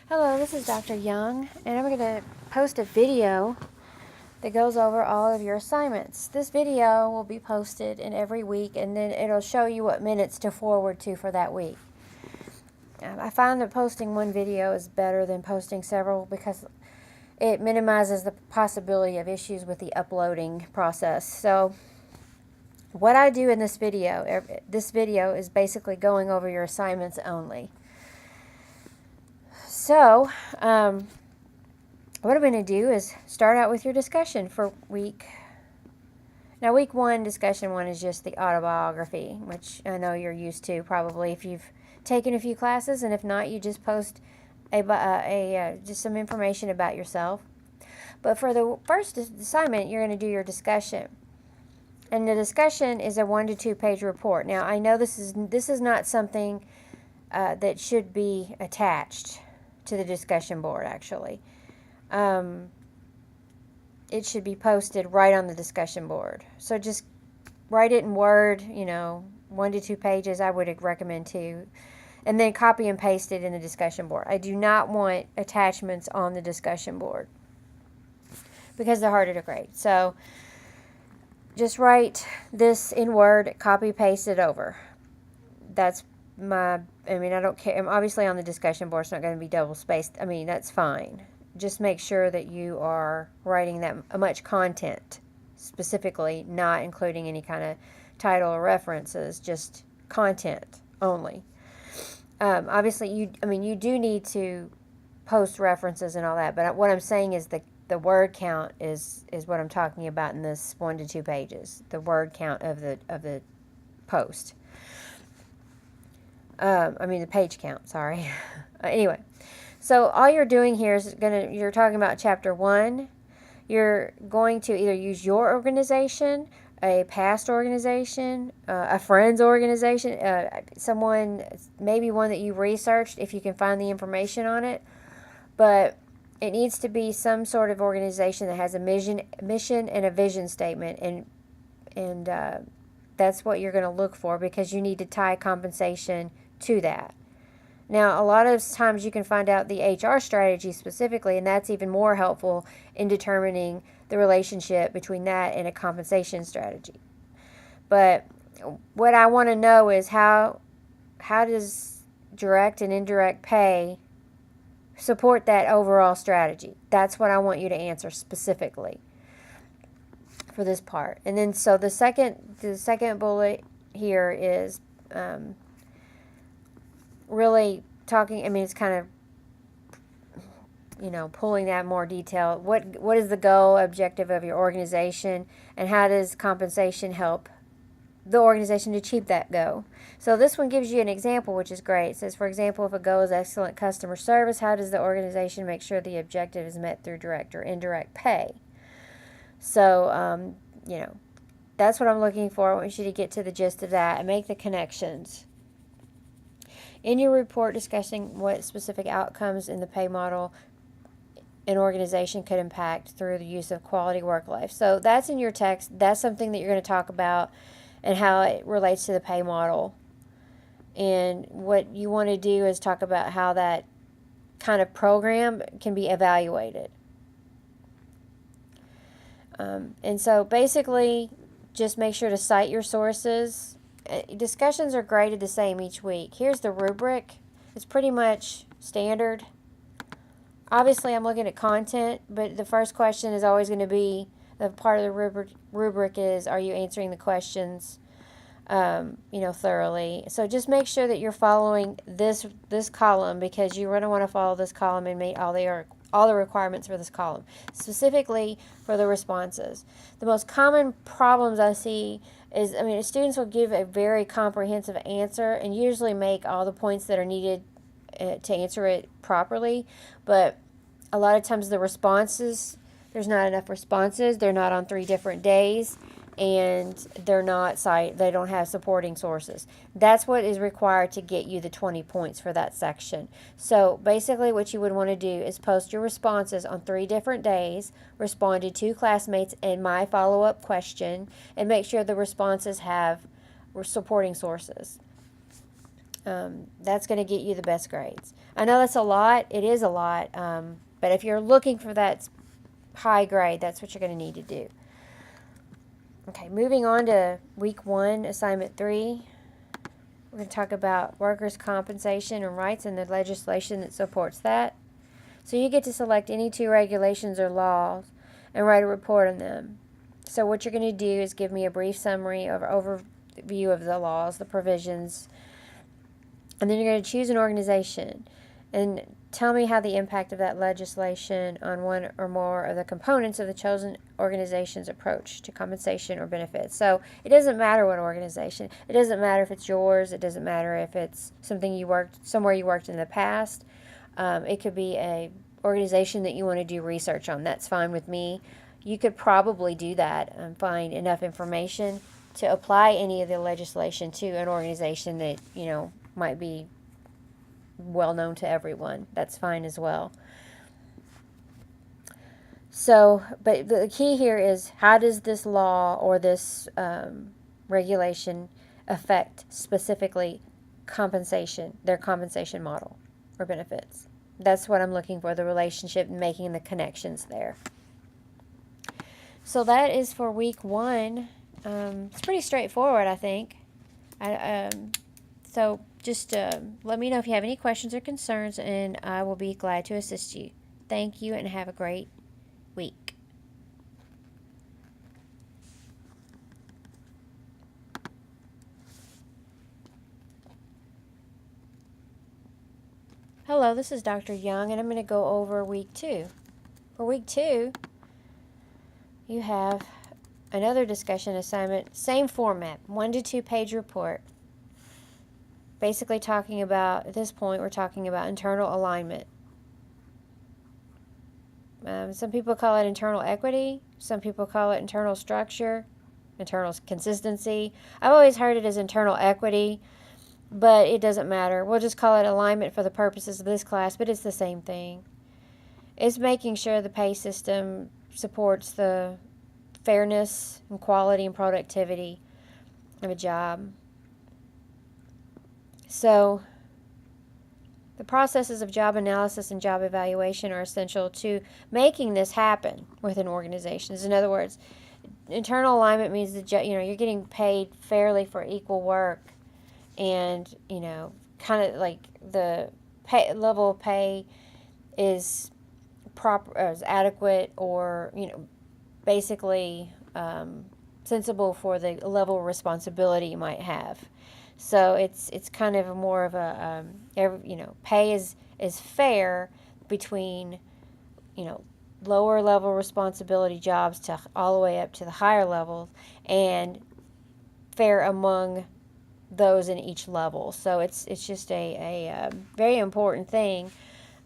Hello, this is Dr. Young, and I'm going to post a video that goes over all of your assignments. This video will be posted in every week, and then it'll show you what minutes to forward to for that week. I find that posting one video is better than posting several because it minimizes the possibility of issues with the uploading process. So what I do in this video is basically going over your assignments only. So, what I'm going to do is start out with your discussion for week. Now, week one, discussion one is just the autobiography, which I know you're used to probably if you've taken a few classes, and if not, you just post just some information about yourself. But for the first assignment, you're going to do your discussion. And the discussion is a 1 to 2 page report. Now, I know this is not something that should be attached to the discussion board, actually. It should be posted right on the discussion board. So just write it in Word, 1 to 2 pages, I would recommend too. And then copy and paste it in the discussion board. I do not want attachments on the discussion board because they're harder to grade. So just write this in Word, copy, paste it over. That's I don't care. I'm obviously on the discussion board, it's not going to be double spaced. That's fine. Just make sure that you are writing that much content, specifically, not including any kind of title or references, just content only. Obviously, you do need to post references and all that, but what I'm saying is the word count is what I'm talking about in this 1 to 2 pages. The word count of the post. The page count, sorry. Anyway, so all you're doing here is you're talking about chapter 1. You're going to either use your organization, a past organization, a friend's organization, someone, maybe one that you researched if you can find the information on it. But it needs to be some sort of organization that has a mission and a vision statement, and that's what you're going to look for because you need to tie compensation to that. Now, a lot of times you can find out the HR strategy specifically, and that's even more helpful in determining the relationship between that and a compensation strategy. But what I want to know is how does direct and indirect pay support that overall strategy? That's what I want you to answer specifically for this part. And then so the second bullet here is really talking, it's kind of, pulling that more detail. What is the goal, objective of your organization, and how does compensation help the organization to achieve that goal? So this one gives you an example, which is great. It says, for example, if a goal is excellent customer service, how does the organization make sure the objective is met through direct or indirect pay? So, that's what I'm looking for. I want you to get to the gist of that and make the connections. In your report discussing what specific outcomes in the pay model an organization could impact through the use of quality work life. So that's in your text. That's something that you're going to talk about and how it relates to the pay model. And what you want to do is talk about how that kind of program can be evaluated. And so basically, just make sure to cite your sources. Discussions are graded the same each week. Here's the rubric. It's pretty much standard. Obviously, I'm looking at content, but the first question is always going to be, the part of the rubric is, are you answering the questions, thoroughly? So just make sure that you're following this column, because you're going to want to follow this column and meet all the requirements for this column, specifically for the responses. The most common problems I see is, students will give a very comprehensive answer and usually make all the points that are needed to answer it properly, but a lot of times the responses, there's not enough responses, they're not on 3 different days, and they don't have supporting sources. That's what is required to get you the 20 points for that section. So basically what you would want to do is post your responses on 3 different days, respond to 2 classmates and my follow-up question, and make sure the responses have supporting sources. that's going to get you the best grades. I know that's a lot. It is a lot. But if you're looking for that high grade, that's what you're going to need to do. Okay, moving on to week 1, assignment 3. We're going to talk about workers' compensation and rights and the legislation that supports that. So you get to select any 2 regulations or laws and write a report on them. So what you're going to do is give me a brief summary or overview of the laws, the provisions, and then you're going to choose an organization and tell me how the impact of that legislation on one or more of the components of the chosen organization's approach to compensation or benefits. So it doesn't matter what organization. It doesn't matter if it's yours. It doesn't matter if it's something somewhere you worked in the past. It could be a organization that you want to do research on. That's fine with me. You could probably do that and find enough information to apply any of the legislation to an organization that, might be well known to everyone. That's fine as well. So, but the key here is, how does this law or this regulation affect specifically compensation, their compensation model or benefits? That's what I'm looking for, the relationship and making the connections there. So that is for week 1. It's pretty straightforward, I think. So just let me know if you have any questions or concerns, and I will be glad to assist you. Thank you, and have a great week. Hello, this is Dr. Young, and I'm going to go over week 2. For week 2, you have another discussion assignment, same format, 1 to 2 page report. Basically talking about, at this point, we're talking about internal alignment. Some people call it internal equity. Some people call it internal structure, internal consistency. I've always heard it as internal equity, but it doesn't matter. We'll just call it alignment for the purposes of this class, but it's the same thing. It's making sure the pay system supports the fairness and quality and productivity of a job. So, the processes of job analysis and job evaluation are essential to making this happen within organizations. In other words, internal alignment means that you're getting paid fairly for equal work, and kind of like the level of pay is proper, is adequate, or basically sensible for the level of responsibility you might have. So it's kind of more of a pay is fair between lower level responsibility jobs to all the way up to the higher levels, and fair among those in each level. So it's just a very important thing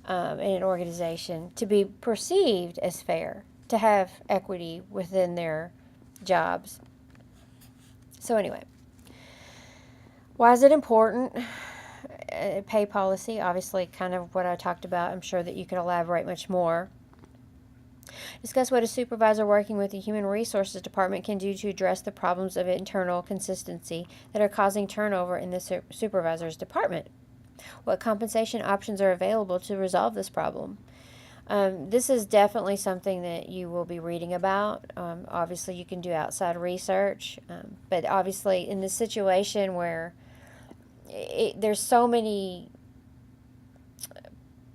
in an organization to be perceived as fair, to have equity within their jobs. So anyway, why is it important? Pay policy, obviously, kind of what I talked about. I'm sure that you could elaborate much more. Discuss what a supervisor working with the Human Resources Department can do to address the problems of internal consistency that are causing turnover in the supervisor's department. What compensation options are available to resolve this problem? This is definitely something that you will be reading about. Obviously, you can do outside research, but obviously in this situation where there's so many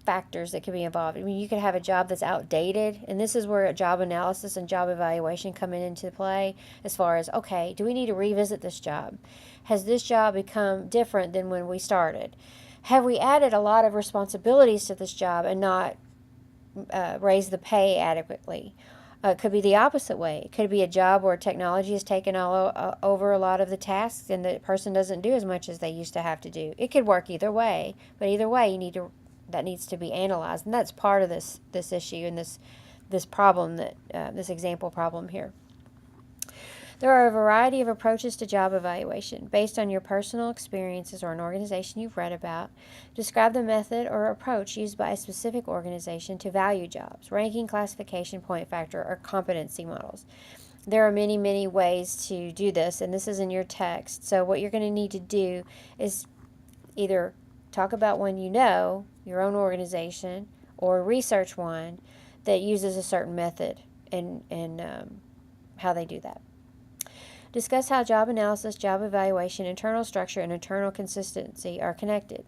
factors that could be involved. I mean, you could have a job that's outdated, and this is where job analysis and job evaluation come into play as far as, okay, do we need to revisit this job? Has this job become different than when we started? Have we added a lot of responsibilities to this job and not raised the pay adequately? It could be the opposite way. It could be a job where technology has taken over a lot of the tasks, and the person doesn't do as much as they used to have to do. It could work either way, but either way, that needs to be analyzed, and that's part of this issue and this problem, this example problem here. There are a variety of approaches to job evaluation based on your personal experiences or an organization you've read about. Describe the method or approach used by a specific organization to value jobs, ranking, classification, point factor, or competency models. There are many, many ways to do this, and this is in your text. So what you're going to need to do is Either talk about one you know, your own organization, or research one that uses a certain method and how they do that. Discuss how job analysis, job evaluation, internal structure, and internal consistency are connected.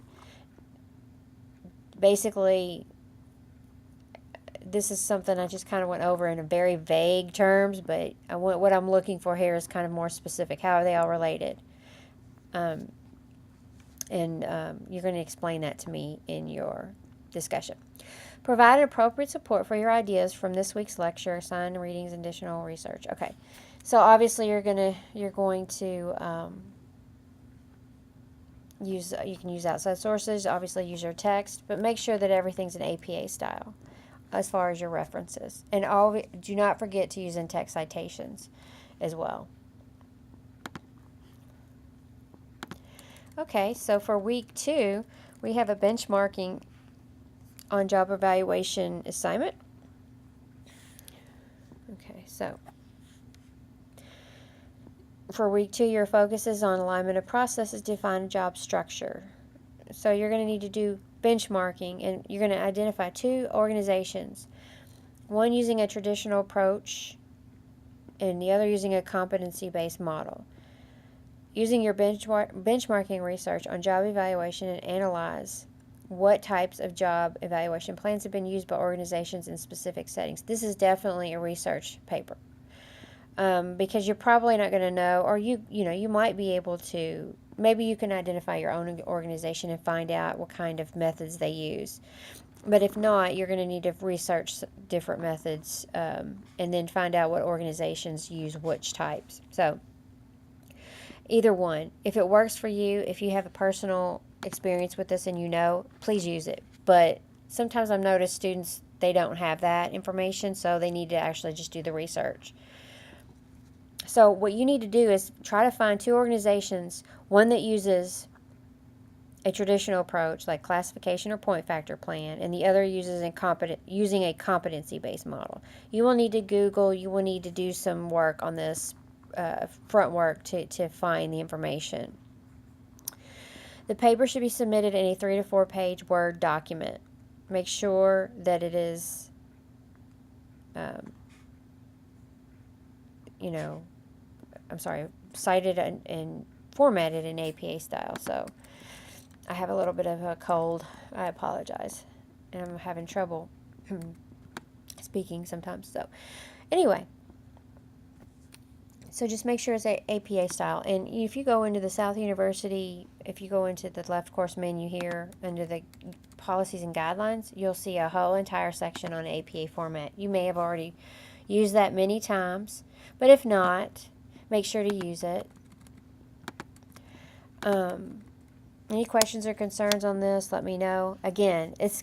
Basically, this is something I just kind of went over in a very vague terms, but what I'm looking for here is kind of more specific. How are they all related? And you're going to explain that to me in your discussion. Provide appropriate support for your ideas from this week's lecture, assigned readings, and additional research. Okay, so obviously you're going to you can use outside sources. Obviously use your text, but make sure that everything's in APA style as far as your references. And do not forget to use in-text citations as well. Okay, so for week 2, we have a benchmarking on job evaluation assignment. Okay, so for week 2, your focus is on alignment of processes to define a job structure. So you're going to need to do benchmarking, and you're going to identify 2 organizations, one using a traditional approach and the other using a competency-based model. Using your benchmarking research on job evaluation, and analyze what types of job evaluation plans have been used by organizations in specific settings. This is definitely a research paper, because you're probably not going to know, or you might be able to. Maybe you can identify your own organization and find out what kind of methods they use. But if not, you're going to need to research different methods and then find out what organizations use which types. So either one. If it works for you, if you have a personal experience with this and please use it. But sometimes I've noticed students, they don't have that information, so they need to actually just do the research. So what you need to do is try to find 2 organizations, one that uses a traditional approach like classification or point factor plan, and the other uses using a competency-based model. You will need to Google, you will need to do some work on this, front work to find the information. The paper should be submitted in a 3 to 4 page Word document. Make sure that it is, cited and formatted in APA style. So I have a little bit of a cold. I apologize. And I'm having trouble speaking sometimes. So anyway, so just make sure it's APA style. And if you go into the South University, if you go into the left course menu here under the policies and guidelines, you'll see a whole entire section on APA format. You may have already used that many times, but if not, make sure to use it. Any questions or concerns on this, let me know. Again, this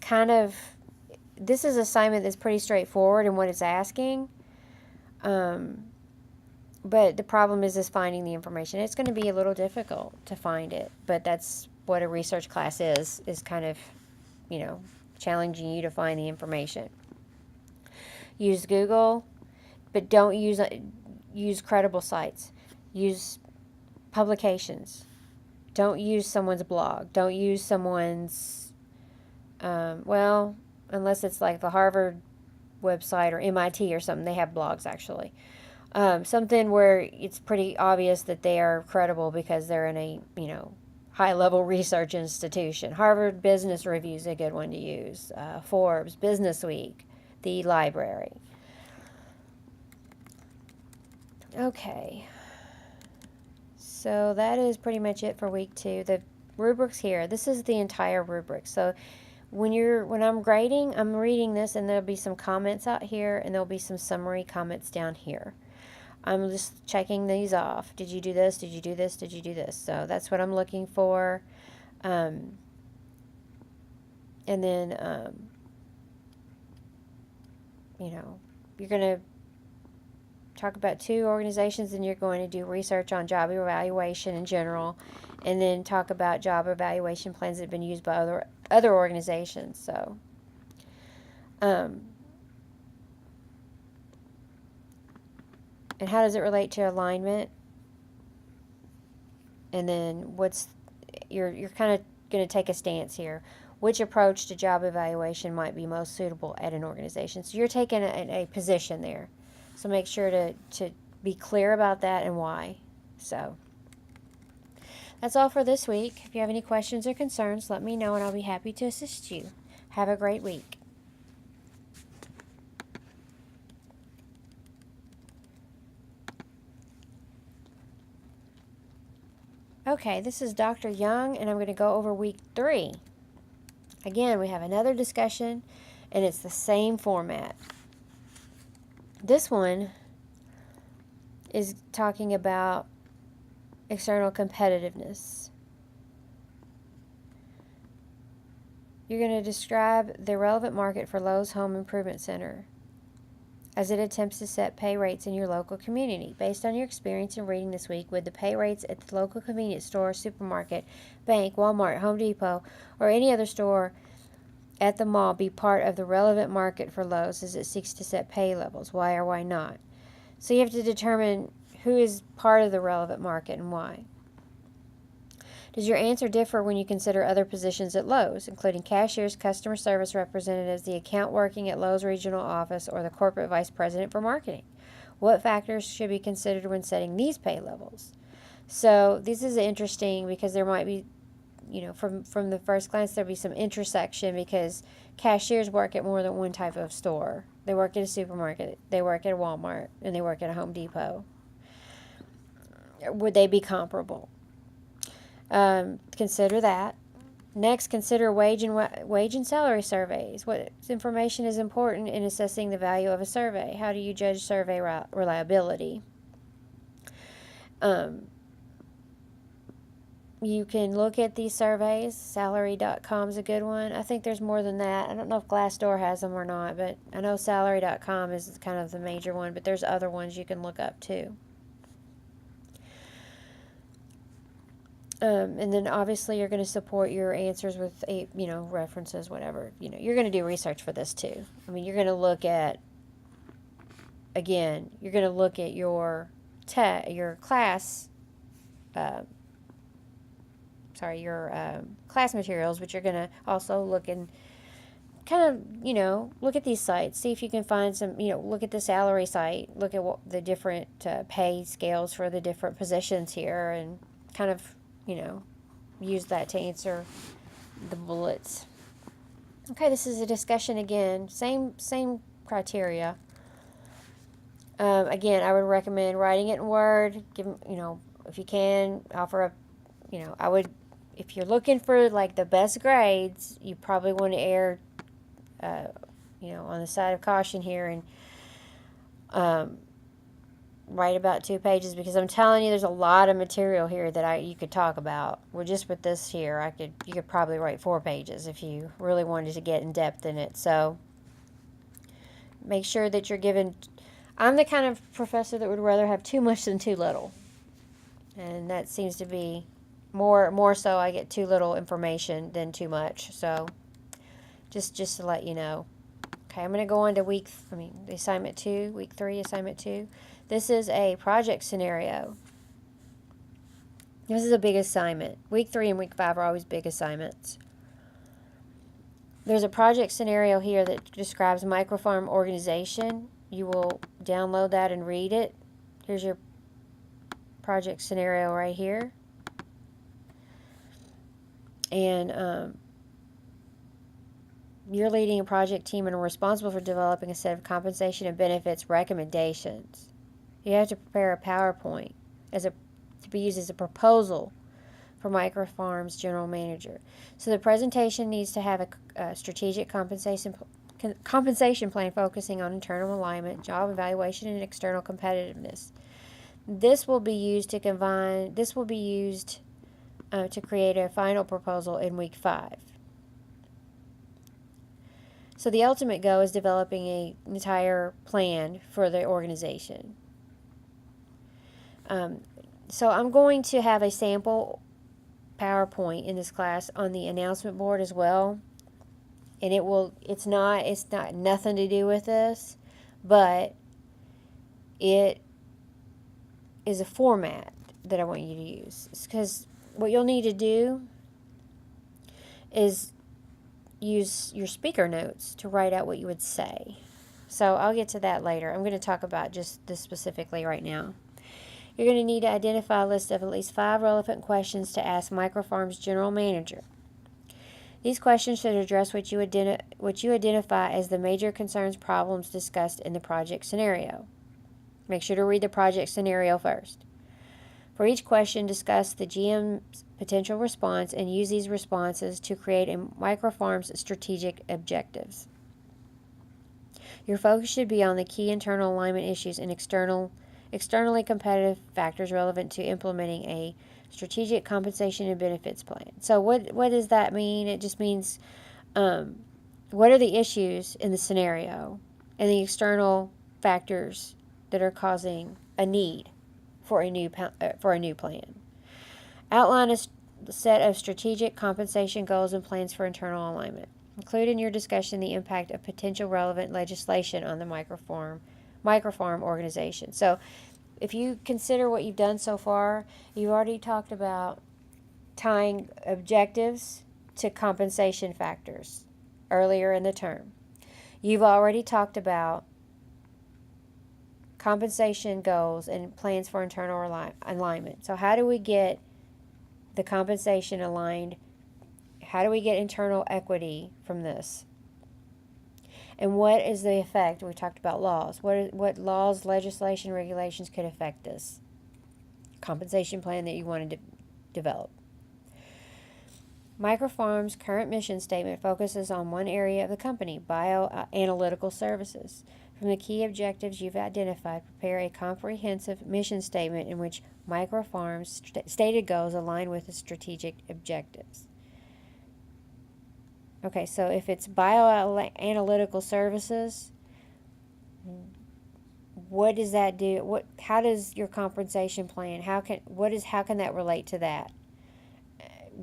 is an assignment that's pretty straightforward in what it's asking. But the problem is finding the information. It's going to be a little difficult to find it, but that's what a research class is kind of, challenging you to find the information. Use Google, but don't use credible sites. Use publications. Don't use someone's blog. Don't use someone's, unless it's like the Harvard website or MIT or something. They have blogs, actually. Something where it's pretty obvious that they are credible because they're in a, high-level research institution. Harvard Business Review is a good one to use. Forbes, Business Week, the library. Okay. So that is pretty much it for week 2. The rubrics here, this is the entire rubric. So when I'm grading, I'm reading this, and there'll be some comments out here, and there'll be some summary comments down here. I'm just checking these off. Did you do this? Did you do this? Did you do this? So that's what I'm looking for. And then, you're going to talk about 2 organizations, and you're going to do research on job evaluation in general, and then talk about job evaluation plans that have been used by other organizations. So, and how does it relate to alignment? And then you're kind of going to take a stance here. Which approach to job evaluation might be most suitable at an organization? So you're taking a position there. So make sure to be clear about that and why. So that's all for this week. If you have any questions or concerns, let me know and I'll be happy to assist you. Have a great week. Okay, this is Dr. Young, and I'm going to go over week 3. Again, we have another discussion, and it's the same format. This one is talking about external competitiveness. You're going to describe the relevant market for Lowe's Home Improvement Center as it attempts to set pay rates in your local community. Based on your experience in reading this week, would the pay rates at the local convenience store, supermarket, bank, Walmart, Home Depot, or any other store at the mall be part of the relevant market for Lowe's as it seeks to set pay levels? Why or why not? So you have to determine who is part of the relevant market and why. Does your answer differ when you consider other positions at Lowe's, including cashiers, customer service representatives, the account working at Lowe's regional office, or the corporate vice president for marketing? What factors should be considered when setting these pay levels? So this is interesting because there might be, from the first glance, there'll be some intersection because cashiers work at more than one type of store. They work at a supermarket, they work at a Walmart, and they work at a Home Depot. Would they be comparable? Consider that. Next, consider wage and salary surveys. What information is important in assessing the value of a survey? How do you judge survey reliability? You can look at these surveys. Salary.com is a good one. I think there's more than that. I don't know if Glassdoor has them or not, but I know Salary.com is kind of the major one, but there's other ones you can look up too. And then obviously you're going to support your answers with references, whatever. You're going to do research for this too. I mean, you're going to look at, again, you're going to look at your class, class materials, but you're going to also look and kind of, look at these sites, see if you can find some, look at the salary site, look at what the different pay scales for the different positions here, and kind of use that to answer the bullets. Okay, this is a discussion again. Same criteria. Again, I would recommend writing it in Word. Give, if you can, offer a, I would, if you're looking for like the best grades, you probably want to err, on the side of caution here and write about 2 pages, because I'm telling you, there's a lot of material here that you could talk about. Well, just with this here, you could probably write 4 pages if you really wanted to get in depth in it. So make sure that you're given. I'm the kind of professor that would rather have too much than too little, and that seems to be more so. I get too little information than too much. So just to let you know. Okay, I'm going to go on to assignment 2, week 3, assignment 2. This is a project scenario. This is a big assignment. Week 3 and week 5 are always big assignments. There's a project scenario here that describes microfarm organization. You will download that and read it. Here's your project scenario right here. And you're leading a project team and are responsible for developing a set of compensation and benefits recommendations. You have to prepare a PowerPoint to be used as a proposal for Microfarm's general manager. So the presentation needs to have a strategic compensation plan focusing on internal alignment, job evaluation, and external competitiveness. This will be used to create a final proposal in week 5. So the ultimate goal is developing an entire plan for the organization. So I'm going to have a sample PowerPoint in this class on the announcement board as well. And it's not nothing to do with this, but it is a format that I want you to use. Because what you'll need to do is use your speaker notes to write out what you would say. So I'll get to that later. I'm going to talk about just this specifically right now. You're going to need to identify a list of at least 5 relevant questions to ask Microfarm's general manager. These questions should address what you identify as the major concerns problems discussed in the project scenario. Make sure to read the project scenario first. For each question, discuss the GM's potential response and use these responses to create a Microfarm's strategic objectives. Your focus should be on the key internal alignment issues and externally competitive factors relevant to implementing a strategic compensation and benefits plan. So what does that mean? It just means what are the issues in the scenario and the external factors that are causing a need for a new plan. Outline a set of strategic compensation goals and plans for internal alignment. Include in your discussion the impact of potential relevant legislation on the microfarm organization. So if you consider what you've done so far, you've already talked about tying objectives to compensation factors earlier in the term. You've already talked about compensation goals and plans for internal alignment. So how do we get the compensation aligned? How do we get internal equity from this? And what is the effect? We talked about laws. What laws, legislation, regulations could affect this compensation plan that you wanted to develop? Microfarm's current mission statement focuses on one area of the company, bioanalytical services. From the key objectives you've identified, prepare a comprehensive mission statement in which Microfarm's stated goals align with the strategic objectives. Okay, so if it's bioanalytical services, what does that do? How does your compensation plan? How can that relate to that?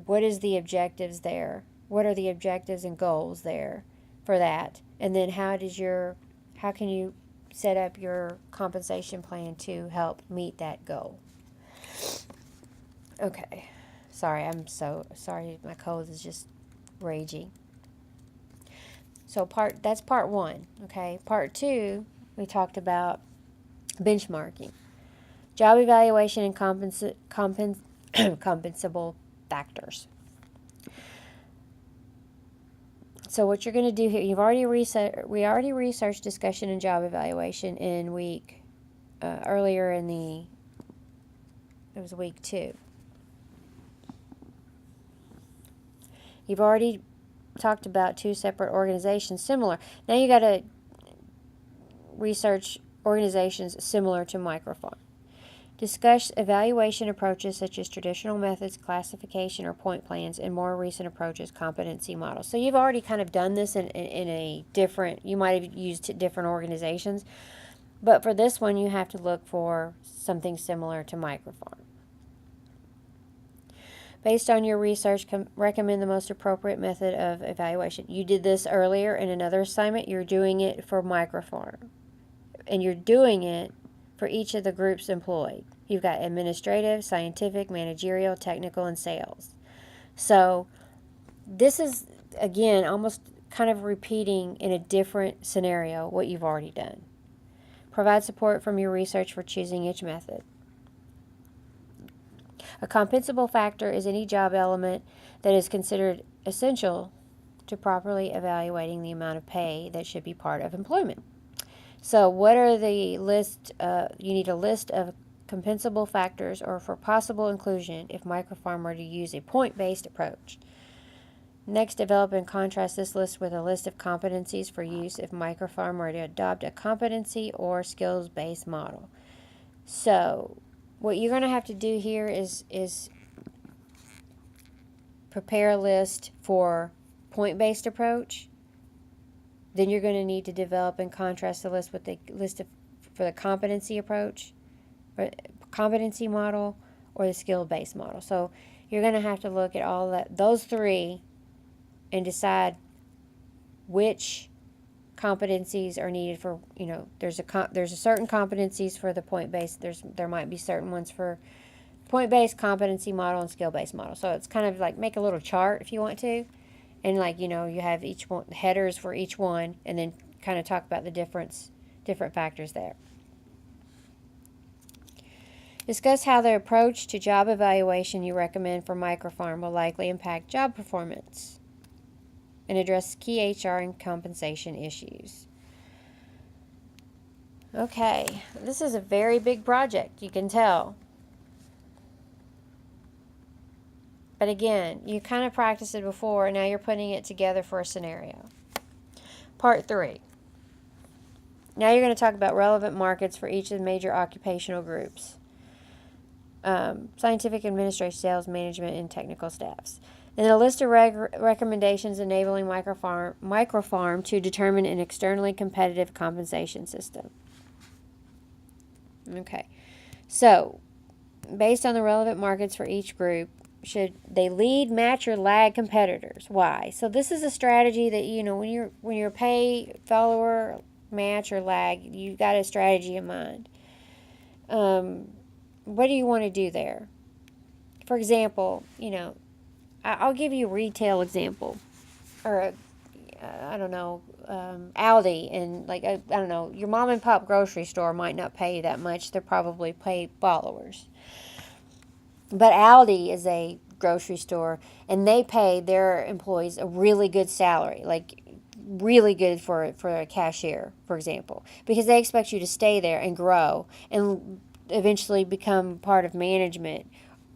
What is the objectives there? What are the objectives and goals there for that? And then how can you set up your compensation plan to help meet that goal? Okay. Sorry, I'm so sorry. My cold is just raging. So that's part 1, okay? Part 2, we talked about benchmarking, job evaluation, and compensable factors. So what you're going to do here, we already researched discussion and job evaluation in week 2. You've already talked about 2 separate organizations similar. Now you got to research organizations similar to Microfarm. Discuss evaluation approaches such as traditional methods, classification, or point plans, and more recent approaches, competency models. So you've already kind of done this in a different, you might have used different organizations, but for this one you have to look for something similar to Microfarm. Based on your research, recommend the most appropriate method of evaluation. You did this earlier in another assignment. You're doing it for Microfarm. And you're doing it for each of the groups employed. You've got administrative, scientific, managerial, technical, and sales. So this is, again, almost kind of repeating in a different scenario what you've already done. Provide support from your research for choosing each method. A compensable factor is any job element that is considered essential to properly evaluating the amount of pay that should be part of employment. So what are the list? You need a list of compensable factors or for possible inclusion if Microfarm were to use a point-based approach. Next, develop and contrast this list with a list of competencies for use if Microfarm were to adopt a competency or skills-based model. So what you're going to have to do here is prepare a list for point-based approach. Then you're going to need to develop and contrast the list with the list for the competency approach, or competency model, or the skill-based model. So you're going to have to look at all those 3 and decide which competencies are needed for, there's a certain competencies for the point-based. There might be certain ones for point-based, competency model, and skill-based model. So it's kind of like make a little chart if you want to, And like, you know, you have each one, headers for each one, and then kind of talk about the different factors there. Discuss how the approach to job evaluation you recommend for microfarm will likely impact job performance, and address key HR and compensation issues. Okay, this is a very big project, you can tell. But again, you kind of practiced it before, and now you're putting it together for a scenario. Part 3. Now you're going to talk about relevant markets for each of the major occupational groups. Scientific, administration, sales, management, and technical staffs. And a list of recommendations enabling microfarm to determine an externally competitive compensation system. Okay, so based on the relevant markets for each group, should they lead, match, or lag competitors? Why? So this is a strategy that, you know, when you're pay, follower, match, or lag, you got a strategy in mind. What do you want to do there? For example, you know, I'll give you a retail example, or I don't know, Aldi, and like I don't know, your mom and pop grocery store might not pay you that much. They're probably pay followers. But Aldi is a grocery store, and they pay their employees a really good salary, like really good for a cashier, for example, because they expect you to stay there and grow and eventually become part of management,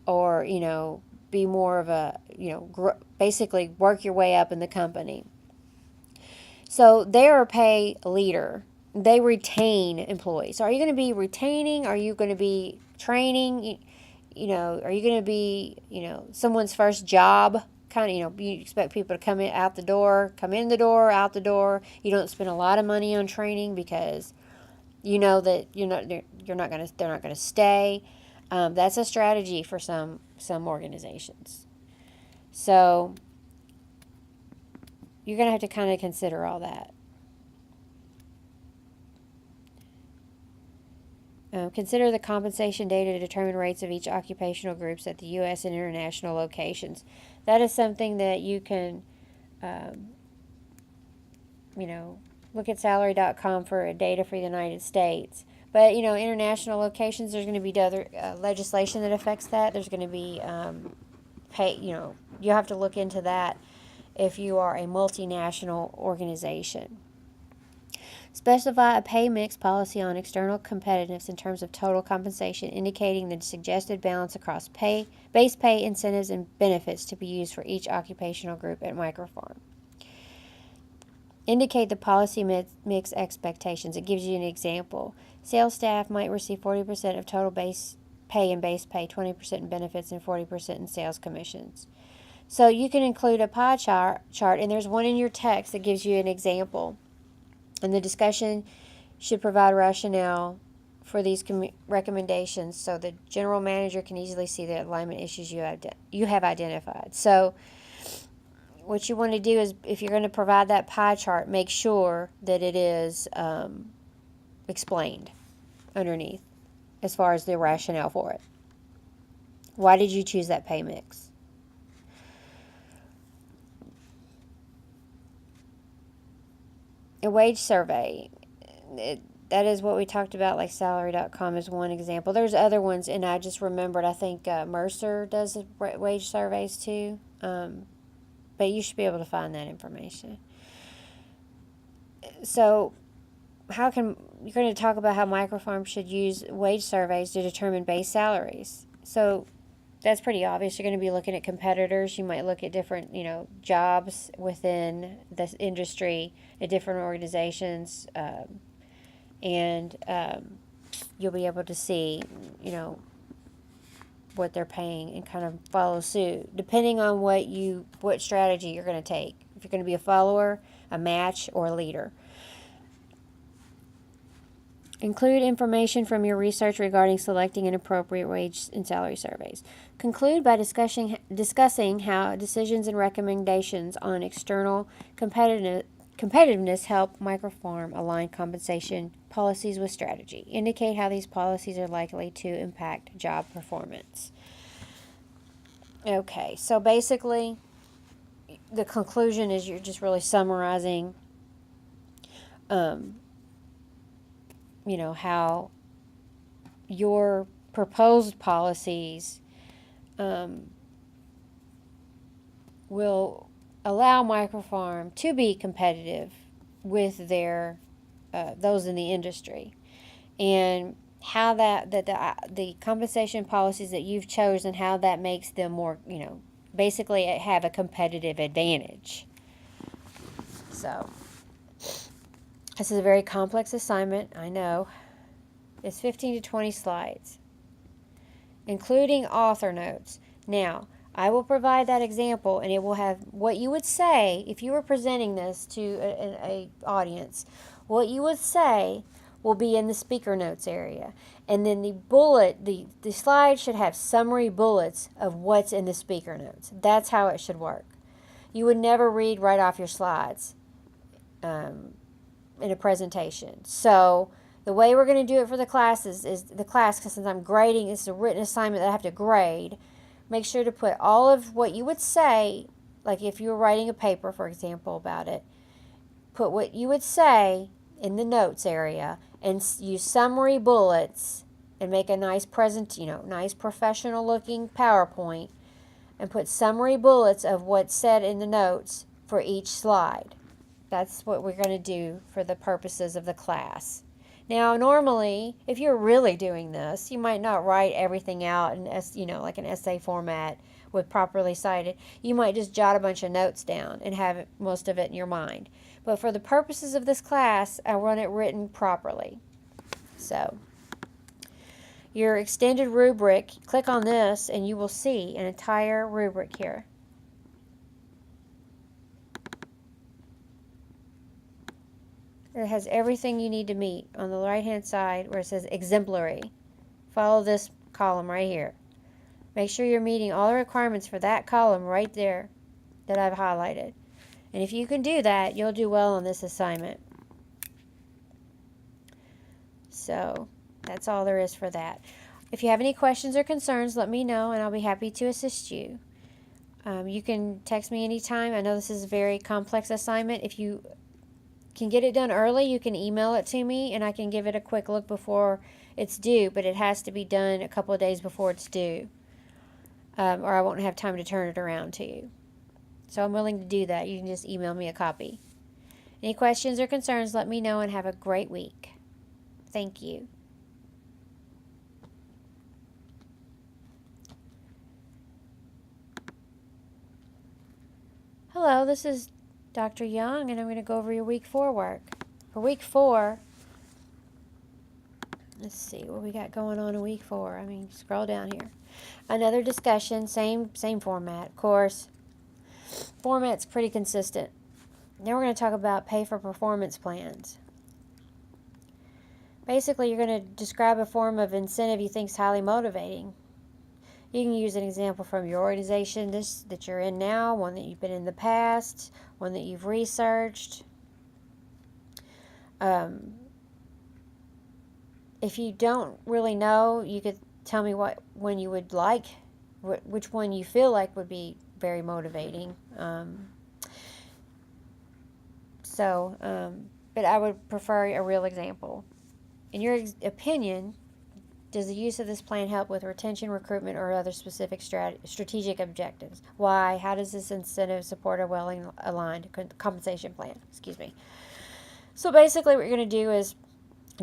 or, you know, be more of a, you know, basically work your way up in the company. So they're a pay leader. They retain employees. So are you going to be retaining? Are you going to be training? You know, are you going to be, you know, someone's first job? Kind of, you know, you expect people to come in, out the door, come in the door, out the door. You don't spend a lot of money on training because you know that they're not going to stay. That's a strategy for some organizations. So you're going to have to kind of consider all that. Consider the compensation data to determine rates of each occupational groups at the U.S. and international locations. That is something that you can, you know, look at salary.com for data for the United States. But, you know, international locations, there's going to be other legislation that affects that. There's going to be pay, you know, you have to look into that if you are a multinational organization. Specify a pay mix policy on external competitiveness in terms of total compensation, indicating the suggested balance across pay, base pay, incentives, and benefits to be used for each occupational group at microfarm. Indicate the policy mix expectations. It gives you an example. Sales staff might receive 40% of total base pay and base pay, 20% in benefits, and 40% in sales commissions. So you can include a pie chart, and there's one in your text that gives you an example. And the discussion should provide rationale for these recommendations so the general manager can easily see the alignment issues you have identified. So what you want to do is, if you're going to provide that pie chart, make sure that it is explained underneath as far as the rationale for it. Why did you choose that pay mix? A wage survey. That is what we talked about, like salary.com is one example. There's other ones, and I just remembered, I think Mercer does wage surveys too. But you should be able to find that information. So you're going to talk about how microfarms should use wage surveys to determine base salaries. So that's pretty obvious. You're going to be looking at competitors. You might look at different, you know, jobs within this industry at different organizations, and you'll be able to see, you know, what they're paying and kind of follow suit depending on what strategy you're going to take. If you're going to be a follower, a match, or a leader. Include information from your research regarding selecting an appropriate wage and salary surveys. Conclude by discussing how decisions and recommendations on external competitiveness help microfarm align compensation policies with strategy. Indicate how these policies are likely to impact job performance. Okay, so basically, the conclusion is you're just really summarizing, how your proposed policies will allow microfarm to be competitive with their those in the industry, and how the compensation policies that you've chosen, how that makes them more, basically have a competitive advantage. So this is a very complex assignment, I know. It's 15 to 20 slides, including author notes. Now, I will provide that example, and it will have what you would say if you were presenting this to an audience. What you would say will be in the speaker notes area. And then the slide should have summary bullets of what's in the speaker notes. That's how it should work. You would never read right off your slides in a presentation. So the way we're going to do it for the classes is the class, because since I'm grading, this is a written assignment that I have to grade. Make sure to put all of what you would say, like if you were writing a paper, for example, about it, put what you would say in the notes area and use summary bullets and make a nice nice professional looking PowerPoint and put summary bullets of what's said in the notes for each slide. That's what we're going to do for the purposes of the class. Now, normally, if you're really doing this, you might not write everything out in, like an essay format with properly cited. You might just jot a bunch of notes down and have most of it in your mind. But for the purposes of this class, I want it written properly. So, your extended rubric, click on this and you will see an entire rubric here. It has everything you need to meet on the right-hand side where it says exemplary. Follow this column right here. Make sure you're meeting all the requirements for that column right there that I've highlighted. And if you can do that, you'll do well on this assignment. So that's all there is for that. If you have any questions or concerns, let me know and I'll be happy to assist you. You can text me anytime. I know this is a very complex assignment. If you can get it done early, you can email it to me and I can give it a quick look before it's due, but it has to be done a couple of days before it's due, or I won't have time to turn it around to you. So I'm willing to do that. You can just email me a copy. Any questions or concerns, let me know and have a great week. Thank you. Hello, this is Dr. Young, and I'm going to go over your week 4 work. For week 4, let's see what we got going on in week 4. Scroll down here. Another discussion, same format. Of course, format's pretty consistent. Now we're going to talk about pay for performance plans. Basically, you're going to describe a form of incentive you think is highly motivating. You can use an example from your organization that you're in now, one that you've been in the past, one that you've researched. If you don't really know, you could tell me which one you feel like would be very motivating. But I would prefer a real example. In your opinion, does the use of this plan help with retention, recruitment, or other specific strategic objectives? Why? How does this incentive support a well-aligned compensation plan? So basically what you're going to do is,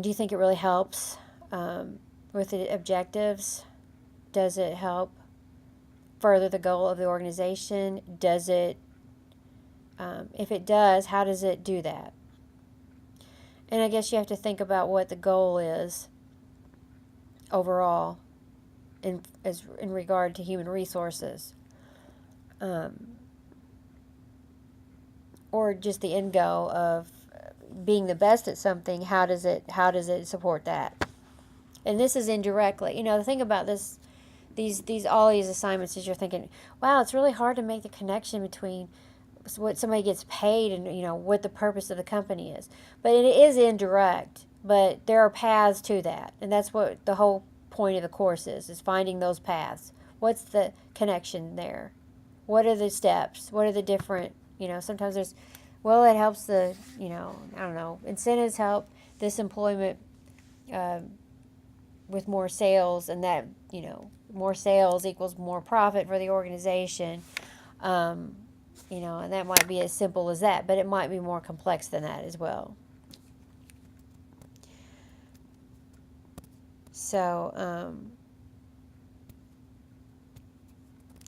do you think it really helps with the objectives? Does it help further the goal of the organization? Does it, if it does, how does it do that? And I guess you have to think about what the goal is overall in regard to human resources, or just the end goal of being the best at something. How does it support that? And this is indirectly. The thing about all these assignments is you're thinking, wow, it's really hard to make the connection between what somebody gets paid and what the purpose of the company is. But it is indirect. But there are paths to that, and that's what the whole point of the course is finding those paths. What's the connection there? What are the steps? What are the different, sometimes there's, well, it helps the, I don't know, incentives help this employment with more sales, and that, more sales equals more profit for the organization. And that might be as simple as that, but it might be more complex than that as well. So,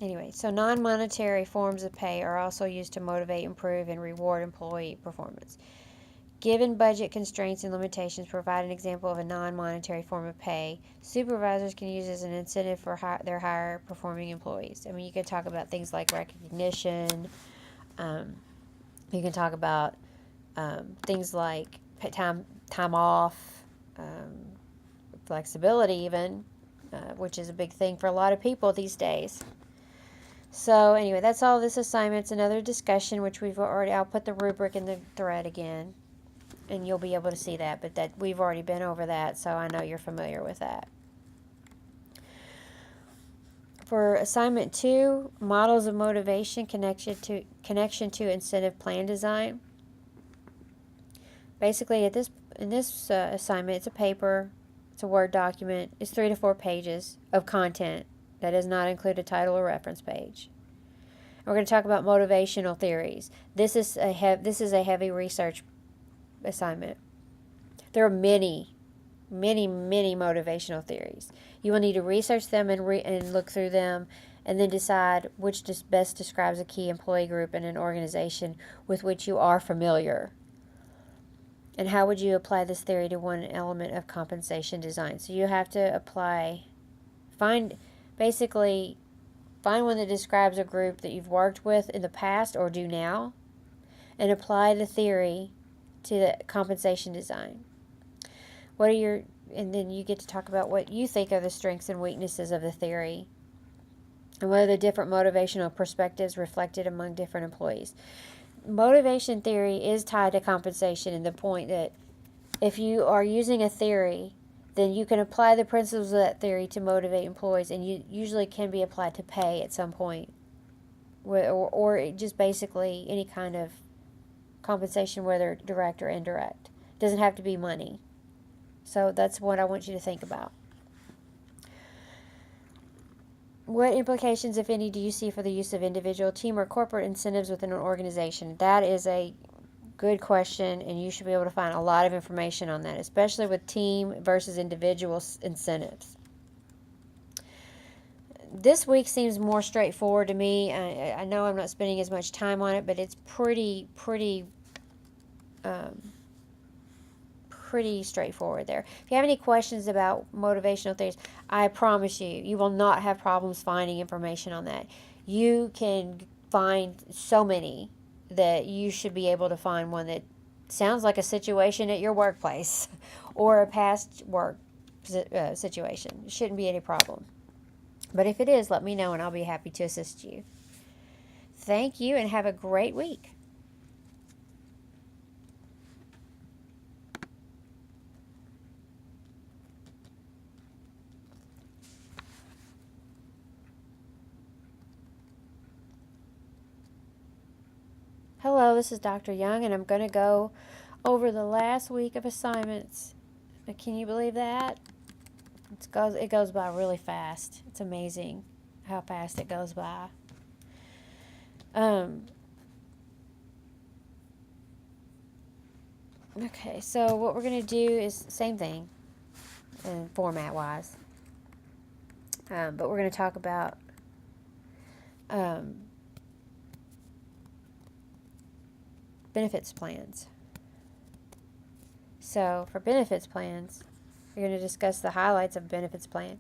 anyway, so non-monetary forms of pay are also used to motivate, improve, and reward employee performance. Given budget constraints and limitations, provide an example of a non-monetary form of pay supervisors can use as an incentive for their higher performing employees. I mean, you can talk about things like recognition. You can talk about things like time off, flexibility even, which is a big thing for a lot of people these days. So anyway, that's all this assignment's. Another discussion, which I'll put the rubric in the thread again, and you'll be able to see that, but that we've already been over that, so I know you're familiar with that. For assignment 2, models of motivation, connection to incentive plan design. Basically, in this assignment, it's a paper, it's a Word document, it's 3 to 4 pages of content that does not include a title or reference page. And we're going to talk about motivational theories. This is a heavy research assignment. There are many motivational theories. You will need to research them and look through them, and then decide which best describes a key employee group in an organization with which you are familiar. And how would you apply this theory to one element of compensation design? So you have to find one that describes a group that you've worked with in the past or do now, and apply the theory to the compensation design. And then you get to talk about what you think are the strengths and weaknesses of the theory, and what are the different motivational perspectives reflected among different employees. Motivation theory is tied to compensation in the point that if you are using a theory, then you can apply the principles of that theory to motivate employees, and you usually can be applied to pay at some point, or just basically any kind of compensation, whether direct or indirect. It doesn't have to be money. So that's what I want you to think about. What implications, if any, do you see for the use of individual, team, or corporate incentives within an organization? That is a good question, and you should be able to find a lot of information on that, especially with team versus individual incentives. This week seems more straightforward to me. I know I'm not spending as much time on it, but it's pretty straightforward there. If you have any questions about motivational theories, I promise you will not have problems finding information on that. You can find so many that you should be able to find one that sounds like a situation at your workplace or a past work situation. It shouldn't be any problem. But if it is, let me know and I'll be happy to assist you. Thank you and have a great week. Hello, this is Dr. Young, and I'm going to go over the last week of assignments. Can you believe that? It goes by really fast. It's amazing how fast it goes by. Okay, so what we're going to do is same thing, format-wise. But we're going to talk about benefits plans. So for benefits plans, you're going to discuss the highlights of a benefits plan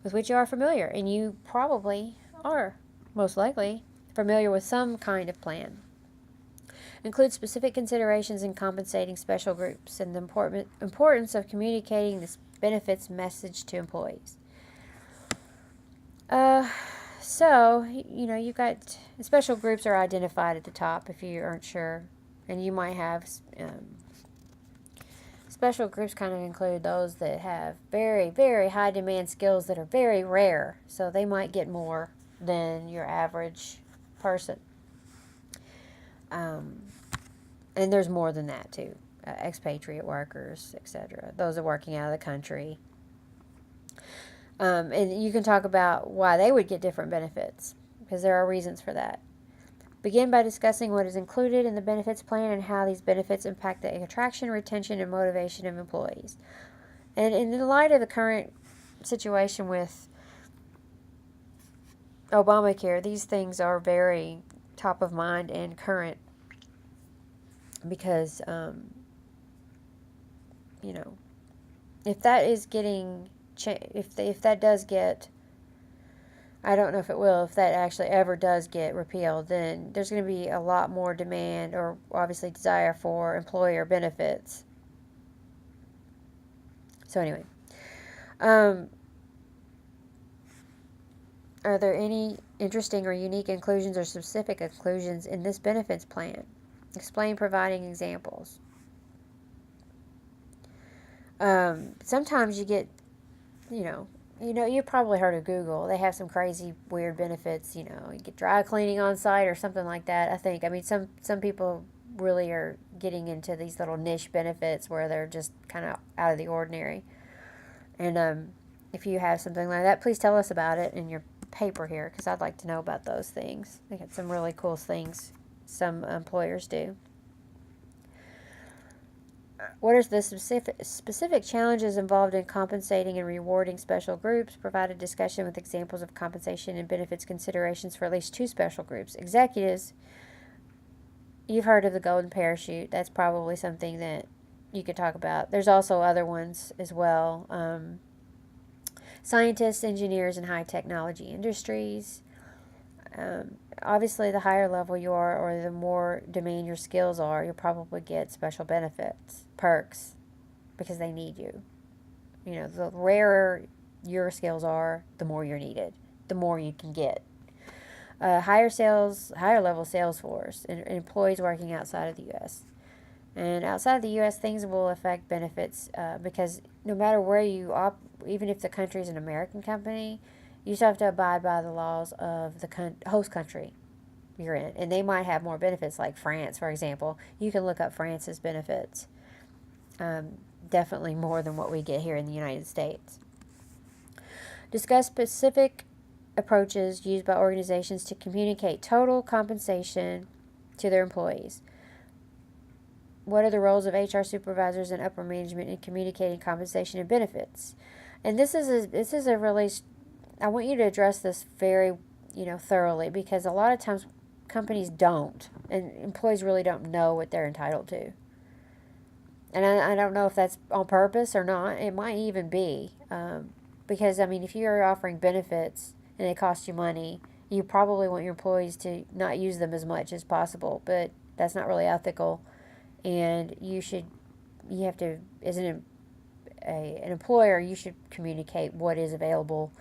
with which you are familiar, and you probably are, most likely, familiar with some kind of plan. Include specific considerations in compensating special groups and the importance of communicating this benefits message to employees. So, you've got special groups are identified at the top if you aren't sure, and you might have special groups kind of include those that have very, very high demand skills that are very rare, so they might get more than your average person. And there's more than that too. Expatriate workers, etc. Those are working out of the country. And you can talk about why they would get different benefits, because there are reasons for that. Begin by discussing what is included in the benefits plan and how these benefits impact the attraction, retention, and motivation of employees. And in the light of the current situation with Obamacare, these things are very top of mind and current because, if that is getting, if that does get, I don't know if it will, if that actually ever does get repealed, then there's going to be a lot more demand or obviously desire for employer benefits. So anyway, are there any interesting or unique inclusions or specific inclusions in this benefits plan? Explain, providing examples. Sometimes you get, you've probably heard of Google. They have some crazy, weird benefits. You get dry cleaning on site or something like that. I think. I mean, some people really are getting into these little niche benefits where they're just kind of out of the ordinary. And if you have something like that, please tell us about it in your paper here, because I'd like to know about those things. They got some really cool things some employers do. What are the specific challenges involved in compensating and rewarding special groups? Provide a discussion with examples of compensation and benefits considerations for at least two special groups. Executives, you've heard of the golden parachute. That's probably something that you could talk about. There's also other ones as well. Scientists, engineers, and high technology industries. Obviously, the higher level you are or the more demand your skills are, you'll probably get special benefits, perks, because they need you. The rarer your skills are, the more you're needed, the more you can get. Higher level sales force, and employees working outside of the U.S. And outside of the U.S., things will affect benefits because no matter where you even if the country is an American company, you still have to abide by the laws of the host country you're in. And they might have more benefits, like France, for example. You can look up France's benefits. Definitely more than what we get here in the United States. Discuss specific approaches used by organizations to communicate total compensation to their employees. What are the roles of HR supervisors and upper management in communicating compensation and benefits? And this is a really, I want you to address this very, thoroughly, because a lot of times companies don't, and employees really don't know what they're entitled to. And I don't know if that's on purpose or not. It might even be, because, if you're offering benefits and they cost you money, you probably want your employees to not use them as much as possible, but that's not really ethical. And you have to, as an employer, you should communicate what is available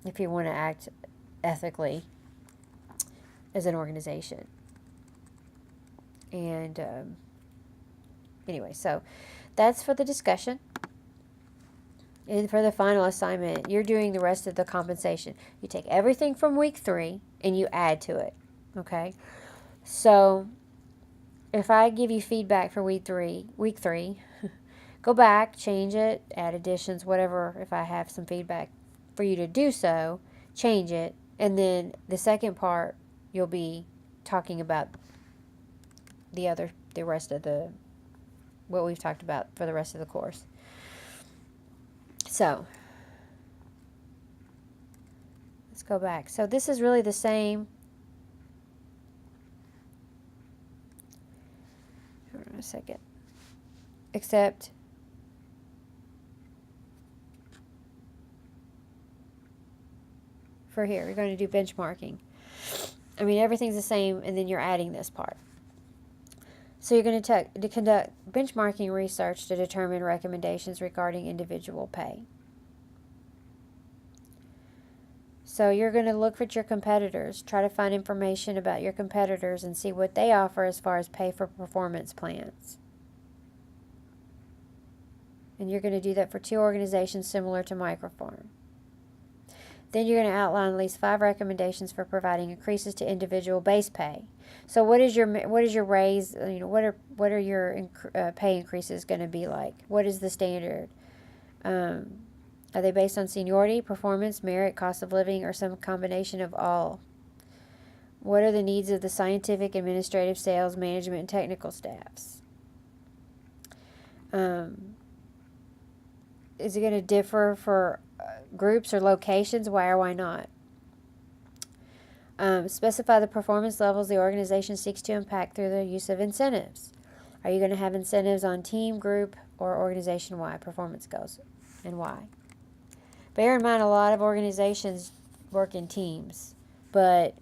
if you want to act ethically as an organization. And anyway, so that's for the discussion. And for the final assignment, you're doing the rest of the compensation. You take everything from week 3 and you add to it. Okay? So if I give you feedback for week 3, go back, change it, add additions, whatever. If I have some feedback for you to do so, change it. And then the second part, you'll be talking about the rest of what we've talked about for the rest of the course. So let's go back. So this is really the same. Hold on a second. Except for here, we're going to do benchmarking. Everything's the same, and then you're adding this part. So you're going to conduct benchmarking research to determine recommendations regarding individual pay. So you're going to look at your competitors, try to find information about your competitors and see what they offer as far as pay for performance plans. And you're going to do that for 2 organizations similar to Microform. Then you're going to outline at least 5 recommendations for providing increases to individual base pay. So what is your raise? What are your pay increases going to be like? What is the standard? Are they based on seniority, performance, merit, cost of living, or some combination of all? What are the needs of the scientific, administrative, sales, management, and technical staffs? Is it going to differ for groups or locations? Why or why not? Specify the performance levels the organization seeks to impact through the use of incentives. Are you going to have incentives on team, group, or organization-wide performance goals, and why? Bear in mind, a lot of organizations work in teams, but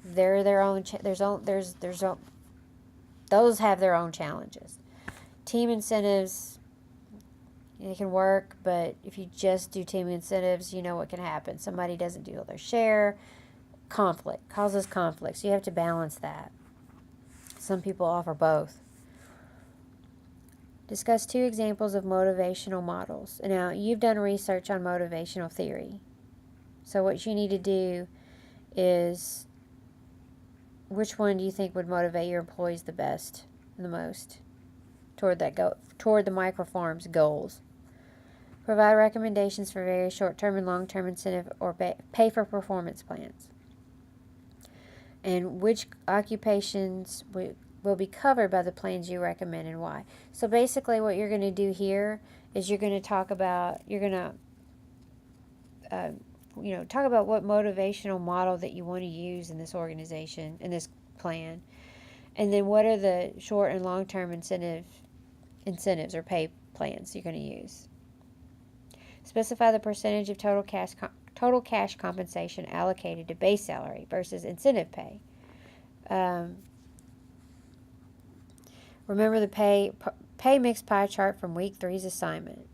they're their own. Those have their own challenges. Team incentives, they can work, but if you just do team incentives, you know what can happen. Somebody doesn't do their share. Conflict causes conflict, so you have to balance that. Some people offer both. Discuss 2 examples of motivational models. Now, you've done research on motivational theory. So what you need to do is, which one do you think would motivate your employees the best and the most toward the microfarm's goals? Provide recommendations for various short-term and long-term incentive or pay for performance plans. And which occupations will be covered by the plans you recommend and why. So basically what you're going to do here is you're going to talk about, talk about what motivational model that you want to use in this organization, in this plan. And then what are the short and long-term incentives or pay plans you're going to use. Specify the percentage of total cash compensation allocated to base salary versus incentive pay. Remember the pay mix pie chart from week 3's assignment.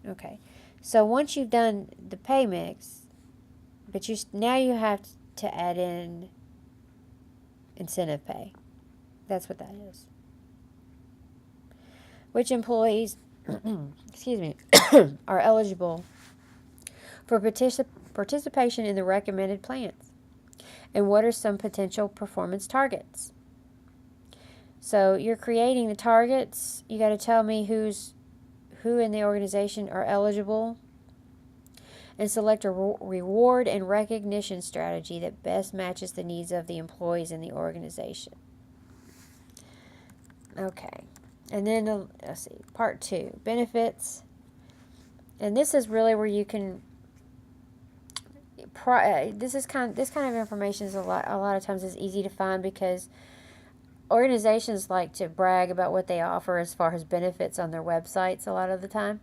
Okay, so once you've done the pay mix, but now you have to add in incentive pay. That's what that is. Which employees, excuse me, are eligible for participation in the recommended plans? And what are some potential performance targets? So you're creating the targets. You got to tell me who in the organization are eligible, and select a reward and recognition strategy that best matches the needs of the employees in the organization. Okay, and then let's see, part 2, benefits. And this is really where you can. This kind of information is a lot of times is easy to find because organizations like to brag about what they offer as far as benefits on their websites a lot of the time.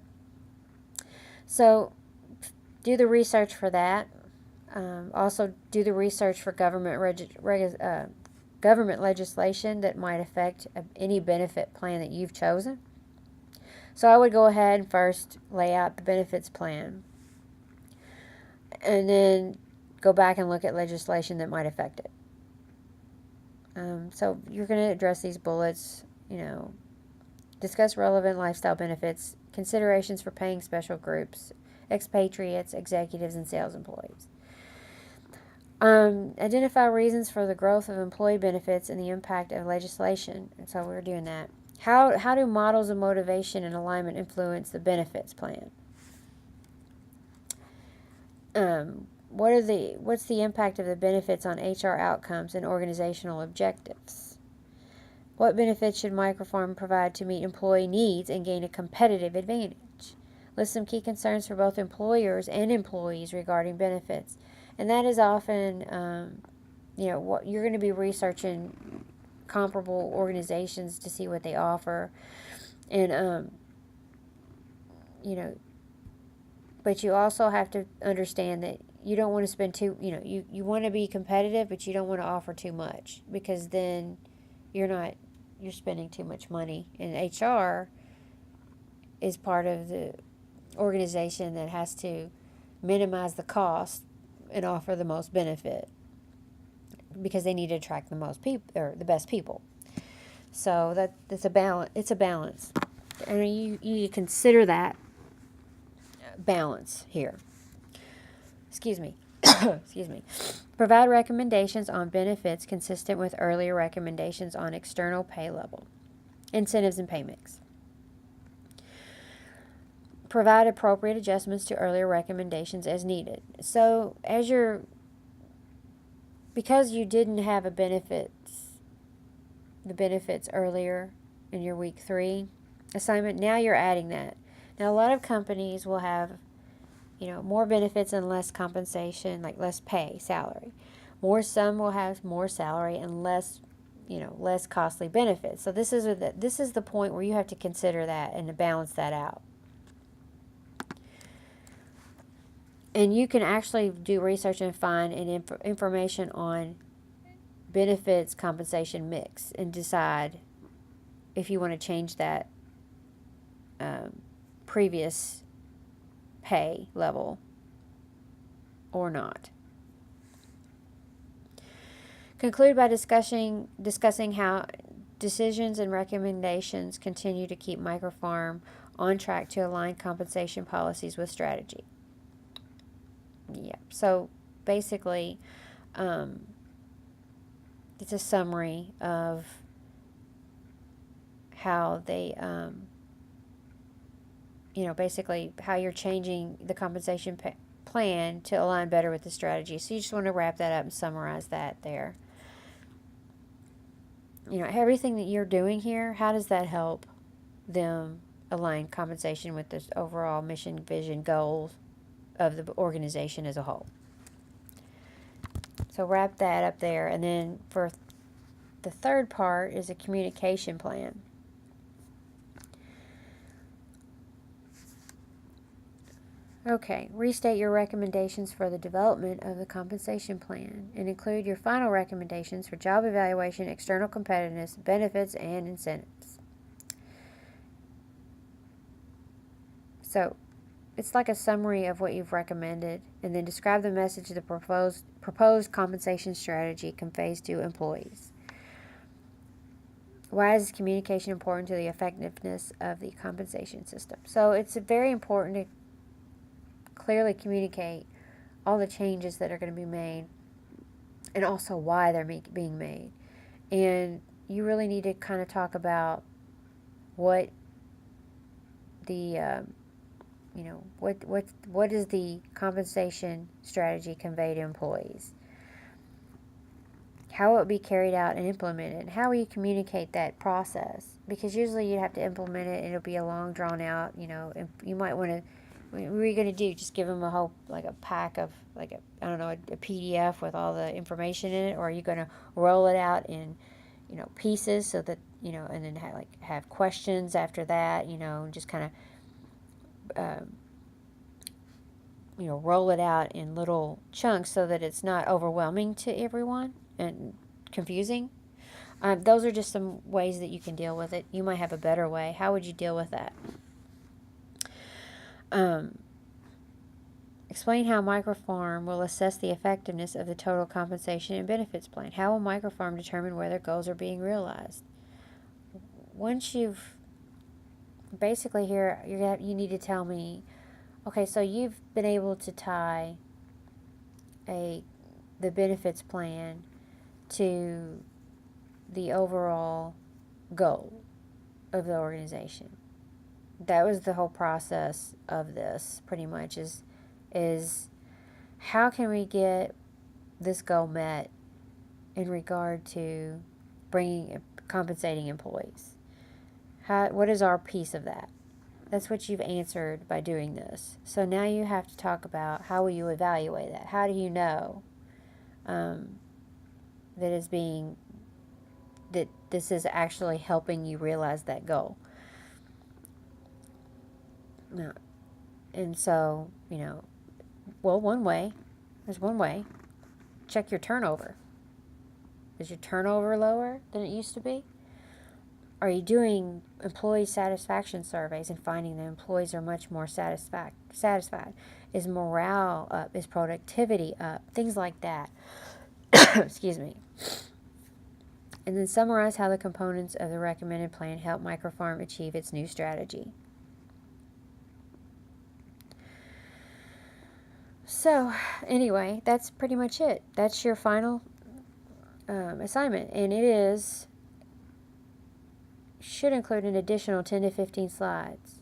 So do the research for that. Also do the research for government legislation that might affect any benefit plan that you've chosen. So I would go ahead and first lay out the benefits plan, and then go back and look at legislation that might affect it. So you're going to address these bullets, discuss relevant lifestyle benefits, considerations for paying special groups, expatriates, executives, and sales employees. Identify reasons for the growth of employee benefits and the impact of legislation. And so we're doing that. How do models of motivation and alignment influence the benefits plan? What's the impact of the benefits on HR outcomes and organizational objectives? What benefits should microfarm provide to meet employee needs and gain a competitive advantage? List some key concerns for both employers and employees regarding benefits. And that is often, what you're going to be researching comparable organizations to see what they offer. And, but you also have to understand that you don't want to spend you want to be competitive, but you don't want to offer too much, because then you're spending too much money. And HR is part of the organization that has to minimize the cost and offer the most benefit, because they need to attract the most people, or the best people. So that's a balance. It's a balance, and you consider that balance here. excuse me, excuse me, provide recommendations on benefits consistent with earlier recommendations on external pay level, incentives, and pay mix. Provide appropriate adjustments to earlier recommendations as needed. So because you didn't have the benefits earlier in your week 3 assignment, now you're adding that. Now, a lot of companies will have, more benefits and less compensation, like less pay, salary. Some will have more salary and less costly benefits. So this is the point where you have to consider that and to balance that out. And you can actually do research and find information on benefits compensation mix and decide if you want to change that previous pay level or not. Conclude by discussing how decisions and recommendations continue to keep microfarm on track to align compensation policies with strategy. Yeah, so basically, it's a summary of how they, basically how you're changing the compensation plan to align better with the strategy. So you just want to wrap that up and summarize that there. Everything that you're doing here, how does that help them align compensation with the overall mission, vision, goals of the organization as a whole? So wrap that up there. And then for the third part is a communication plan. Okay, restate your recommendations for the development of the compensation plan and include your final recommendations for job evaluation, external competitiveness, benefits, and incentives. So it's like a summary of what you've recommended, and then describe the message the proposed compensation strategy conveys to employees. Why is communication important to the effectiveness of the compensation system? So it's very important to clearly communicate all the changes that are going to be made and also why they're being made. And you really need to kind of talk about what the what does the compensation strategy convey to employees? How will it be carried out and implemented? How will you communicate that process? Because usually you have to implement it and it'll be a long drawn out, and you might want to, what are you going to do? Just give them a whole, like a pack of, like a PDF with all the information in it? Or are you going to roll it out in, pieces so that, and then have questions after that, just kind of, roll it out in little chunks so that it's not overwhelming to everyone and confusing? Those are just some ways that you can deal with it. You might have a better way. How would you deal with that? Explain how Microfarm will assess the effectiveness of the total compensation and benefits plan. How will Microfarm determine whether goals are being realized? Once you've basically here, you need to tell me, okay, so you've been able to tie the benefits plan to the overall goal of the organization. That was the whole process of this, pretty much, is how can we get this goal met in regard to compensating employees? What is our piece of that? That's what you've answered by doing this. So now you have to talk about how will you evaluate that? How do you know that this is actually helping you realize that goal? No. And so, there's one way. Check your turnover. Is your turnover lower than it used to be? Are you doing employee satisfaction surveys and finding that employees are much more satisfied? Is morale up? Is productivity up? Things like that. Excuse me. And then summarize how the components of the recommended plan help Microfarm achieve its new strategy. So, anyway, that's pretty much it. That's your final assignment, and it should include an additional 10 to 15 slides.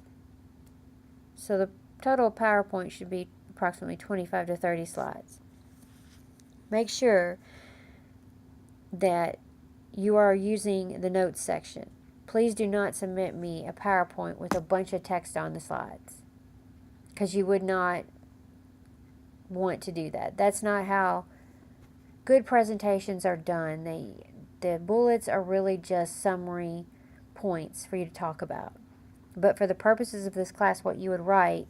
So the total PowerPoint should be approximately 25 to 30 slides. Make sure that you are using the notes section. Please do not submit me a PowerPoint with a bunch of text on the slides, because you would not want to do that. That's not how good presentations are done. The bullets are really just summary points for you to talk about. But for the purposes of this class, what you would write,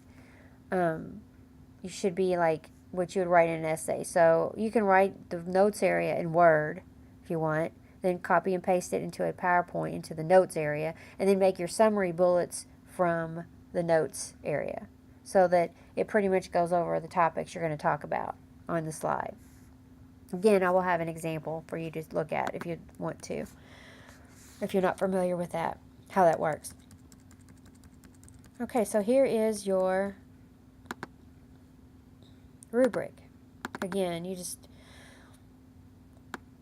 you should be like what you would write in an essay. So you can write the notes area in Word if you want, then copy and paste it into a PowerPoint into the notes area, and then make your summary bullets from the notes area so that it pretty much goes over the topics you're going to talk about on the slide. Again, I will have an example for you to look at if you want to, if you're not familiar with that, how that works. Okay, so here is your rubric. Again, you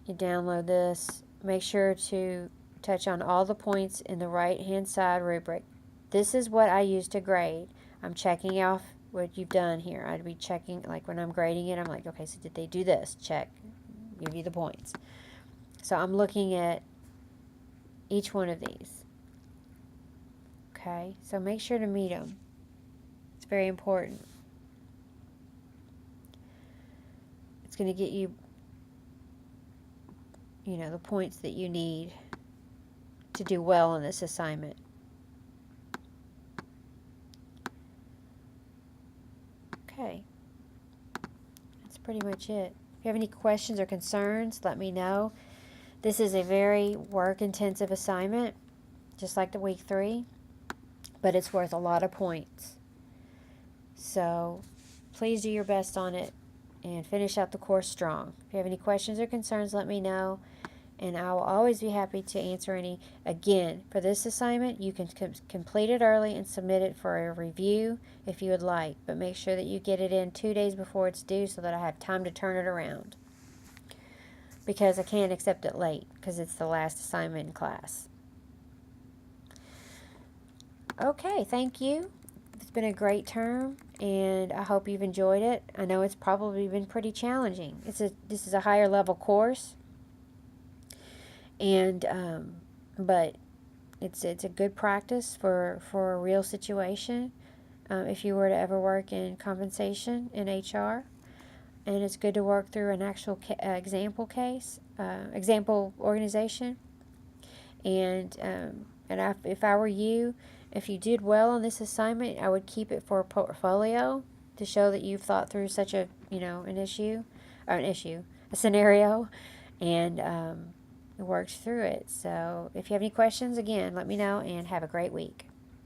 download this. Make sure to touch on all the points in the right-hand side rubric. This is what I use to grade. I'm checking off what you've done here. I'd be checking, like when I'm grading it, I'm like, okay, so did they do this? Check. Give you the points. So I'm looking at each one of these. Okay, so make sure to meet them. It's very important. It's going to get you, the points that you need to do well on this assignment. Okay, that's pretty much it. If you have any questions or concerns, let me know. This is a very work-intensive assignment, just like the week 3, but it's worth a lot of points. So please do your best on it and finish out the course strong. If you have any questions or concerns, let me know, and I will always be happy to answer any. Again, for this assignment, you can complete it early and submit it for a review if you would like, but make sure that you get it in 2 days before it's due so that I have time to turn it around, because I can't accept it late because it's the last assignment in class. Okay, thank you. It's been a great term, and I hope you've enjoyed it. I know it's probably been pretty challenging. This is a higher level course, and but it's a good practice for a real situation if you were to ever work in compensation in HR, and it's good to work through an actual example organization, and if I were you, if you did well on this assignment, I would keep it for a portfolio to show that you've thought through such a scenario, and worked through it. So if you have any questions, again, let me know, and have a great week.